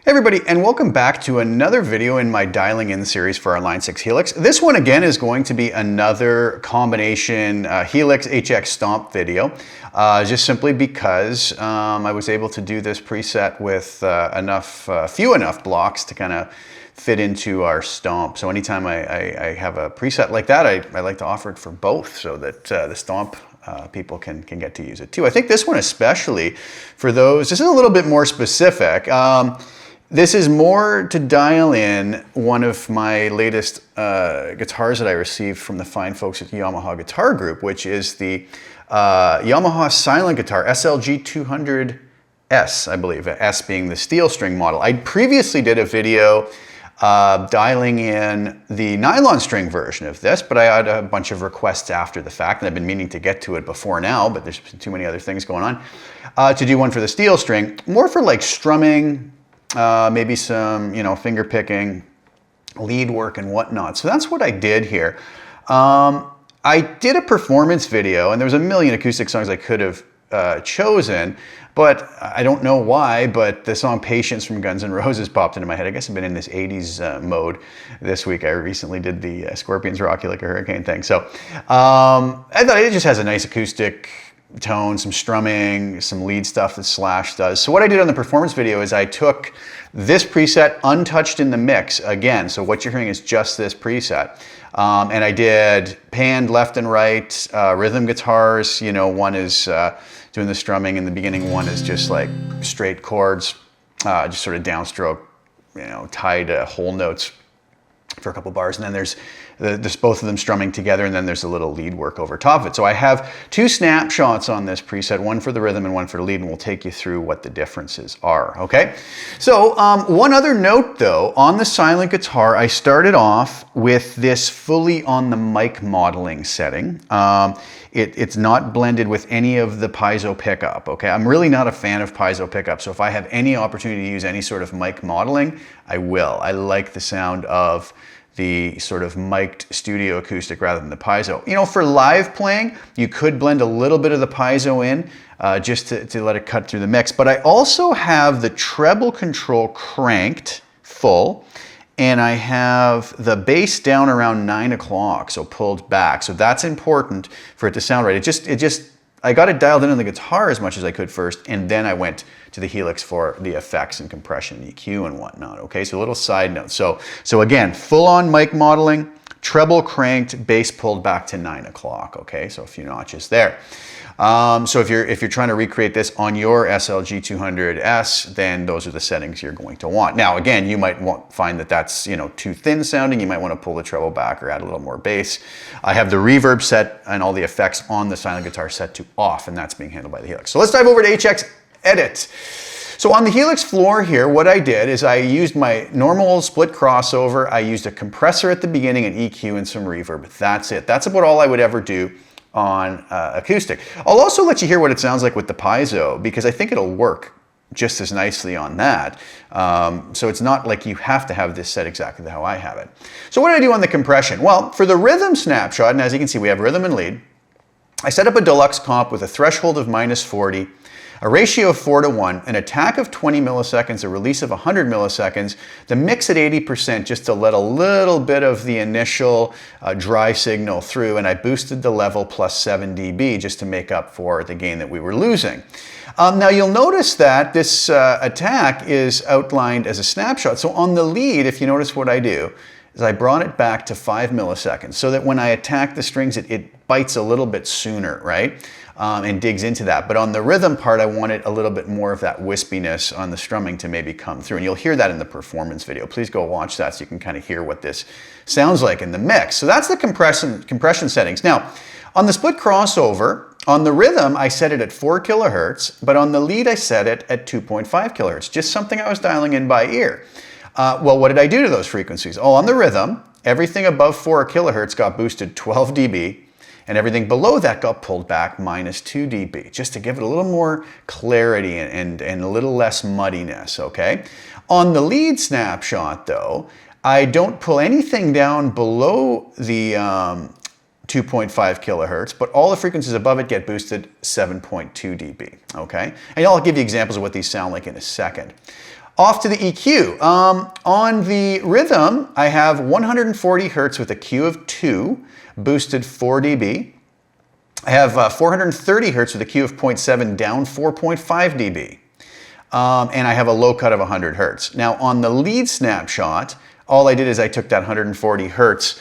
Hey everybody, and welcome back to another video in my dialing in series for our Line 6 Helix. This one again is going to be another combination Helix HX Stomp video, just simply because I was able to do this preset with few enough blocks to kind of fit into our Stomp. So anytime I have a preset like that, I like to offer it for both so that the Stomp people can get to use it too. I think this one especially for those, this is a little bit more specific. This is more to dial in one of my latest guitars that I received from the fine folks at Yamaha Guitar Group, which is the Yamaha Silent guitar, SLG 200S, I believe, S being the steel string model. I previously did a video dialing in the nylon string version of this, but I had a bunch of requests after the fact, and I've been meaning to get to it before now, but there's too many other things going on, to do one for the steel string, more for like strumming, maybe some, finger picking, lead work and whatnot. So that's what I did here. I did a performance video, and there was a million acoustic songs I could have chosen, but I don't know why, but the song Patience from Guns N' Roses popped into my head. I guess I've been in this 80s mode this week. I recently did the Scorpions Rock You Like a Hurricane thing. So I thought it just has a nice acoustic tone, some strumming, some lead stuff that Slash does. So what I did on the performance video is I took this preset untouched in the mix again. So what you're hearing is just this preset. And I did panned left and right, rhythm guitars. One is doing the strumming in the beginning. One is just like straight chords, just sort of downstroke, tied whole notes for a couple bars, and then there's both of them strumming together, and then there's a little lead work over top of it. So I have two snapshots on this preset, one for the rhythm and one for the lead, and we'll take you through what the differences are, okay? So one other note though, on the Silent guitar, I started off with this fully on the mic modeling setting. It's not blended with any of the Paizo pickup, okay? I'm really not a fan of Paizo pickup, so if I have any opportunity to use any sort of mic modeling, I will. I like the sound of the sort of mic'd studio acoustic rather than the Paizo. For live playing, you could blend a little bit of the Paizo in just to let it cut through the mix, but I also have the treble control cranked full, and I have the bass down around 9 o'clock, so pulled back. So that's important for it to sound right. I got it dialed in on the guitar as much as I could first, and then I went to the Helix for the effects and compression, EQ and whatnot, okay? So a little side note. So again, full on mic modeling, treble cranked, bass pulled back to 9 o'clock, okay? So a few notches there. So if you're trying to recreate this on your SLG 200S, then those are the settings you're going to want. Now, again, you might find that that's too thin sounding. You might want to pull the treble back or add a little more bass. I have the reverb set and all the effects on the Silent guitar set to off, and that's being handled by the Helix. So let's dive over to HX Edit. So on the Helix floor here, what I did is I used my normal split crossover. I used a compressor at the beginning, an EQ, and some reverb. That's it. That's about all I would ever do on acoustic. I'll also let you hear what it sounds like with the Paizo, because I think it'll work just as nicely on that. So it's not like you have to have this set exactly how I have it. So what did I do on the compression? Well, for the rhythm snapshot, and as you can see, we have rhythm and lead, I set up a deluxe comp with a threshold of -40, a ratio of 4:1, an attack of 20 milliseconds, a release of 100 milliseconds, the mix at 80% just to let a little bit of the initial dry signal through, and I boosted the level plus 7 dB just to make up for the gain that we were losing. Now you'll notice that this attack is outlined as a snapshot. So on the lead, if you notice what I do, is I brought it back to 5 milliseconds so that when I attack the strings, it bites a little bit sooner, right? And digs into that. But on the rhythm part, I wanted a little bit more of that wispiness on the strumming to maybe come through. And you'll hear that in the performance video. Please go watch that so you can kind of hear what this sounds like in the mix. So that's the compression settings. Now, on the split crossover, on the rhythm, I set it at 4 kilohertz, but on the lead, I set it at 2.5 kilohertz, just something I was dialing in by ear. Well, what did I do to those frequencies? Oh, on the rhythm, everything above 4 kilohertz got boosted 12 dB, and everything below that got pulled back -2 dB, just to give it a little more clarity and a little less muddiness, okay? On the lead snapshot, though, I don't pull anything down below the 2.5 kilohertz, but all the frequencies above it get boosted 7.2 dB, okay? And I'll give you examples of what these sound like in a second. Off to the EQ. On the rhythm, I have 140 Hertz with a Q of 2, boosted 4 dB. I have 430 Hertz with a Q of 0.7, down 4.5 dB. And I have a low cut of 100 Hertz. Now on the lead snapshot, all I did is I took that 140 Hertz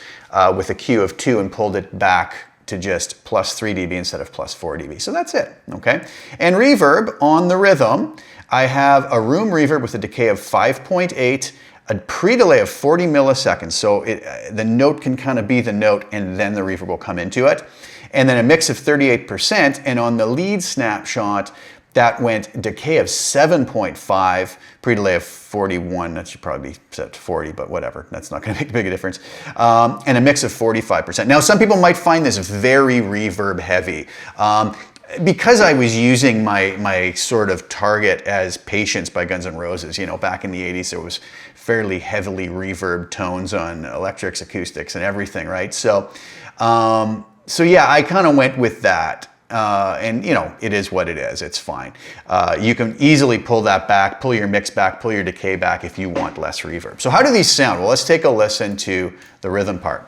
with a Q of 2 and pulled it back to just plus 3 dB instead of plus 4 dB. So that's it, okay? And reverb on the rhythm, I have a room reverb with a decay of 5.8, a pre-delay of 40 milliseconds. So the note can kind of be the note and then the reverb will come into it. And then a mix of 38%. And on the lead snapshot, that went decay of 7.5, pre-delay of 41. That should probably be set to 40, but whatever. That's not going to make a big difference. And a mix of 45%. Now, some people might find this very reverb heavy. Because I was using my sort of target as Patience by Guns N' Roses, you know, back in the 80s, there was fairly heavily reverb tones on electrics, acoustics, and everything, right? So yeah, I kind of went with that. And you know, it is what it is, it's fine. You can easily pull that back, pull your mix back, pull your decay back if you want less reverb. So how do these sound? Well, let's take a listen to the rhythm part.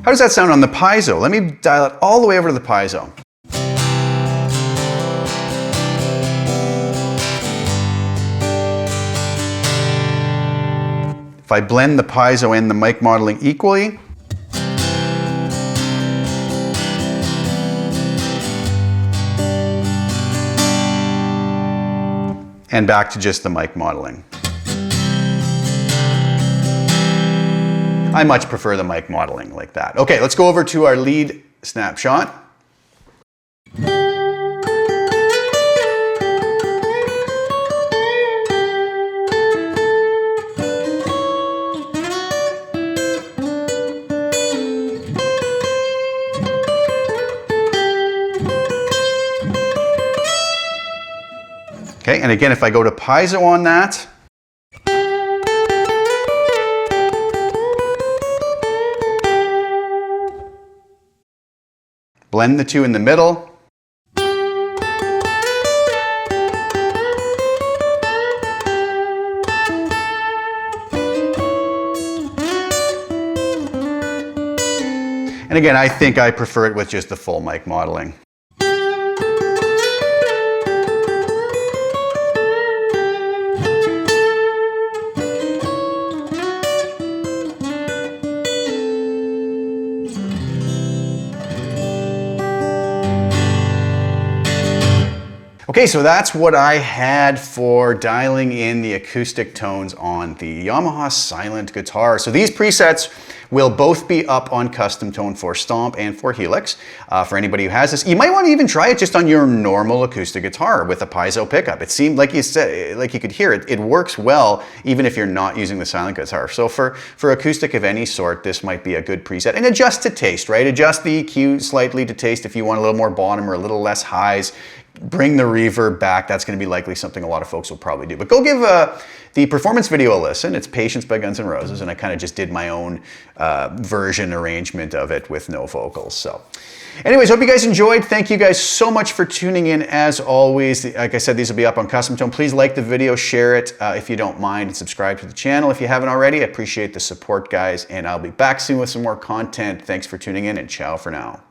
How does that sound on the Paizo? Let me dial it all the way over to the Paizo. If I blend the Paizo and the mic modeling equally, and back to just the mic modeling. I much prefer the mic modeling like that. Okay, let's go over to our lead snapshot. Okay, and again, if I go to Paizo on that, blend the two in the middle. And again, I think I prefer it with just the full mic modeling. Okay, so that's what I had for dialing in the acoustic tones on the Yamaha Silent guitar. So these presets will both be up on Custom Tone for Stomp and for Helix. For anybody who has this, you might want to even try it just on your normal acoustic guitar with a Paizo pickup. It seemed like you said, like you could hear it, it works well even if you're not using the Silent guitar. So for acoustic of any sort, this might be a good preset. And adjust to taste, right? Adjust the EQ slightly to taste if you want a little more bottom or a little less highs. Bring the reverb back. That's going to be likely something a lot of folks will probably do. But go give the performance video a listen. It's Patience by Guns N' Roses, and I kind of just did my own version arrangement of it with no vocals. So anyways, hope you guys enjoyed. Thank you guys so much for tuning in. As always, like I said, these will be up on Custom Tone. Please like the video, share it if you don't mind, and subscribe to the channel if you haven't already. I appreciate the support, guys, and I'll be back soon with some more content. Thanks for tuning in, and ciao for now.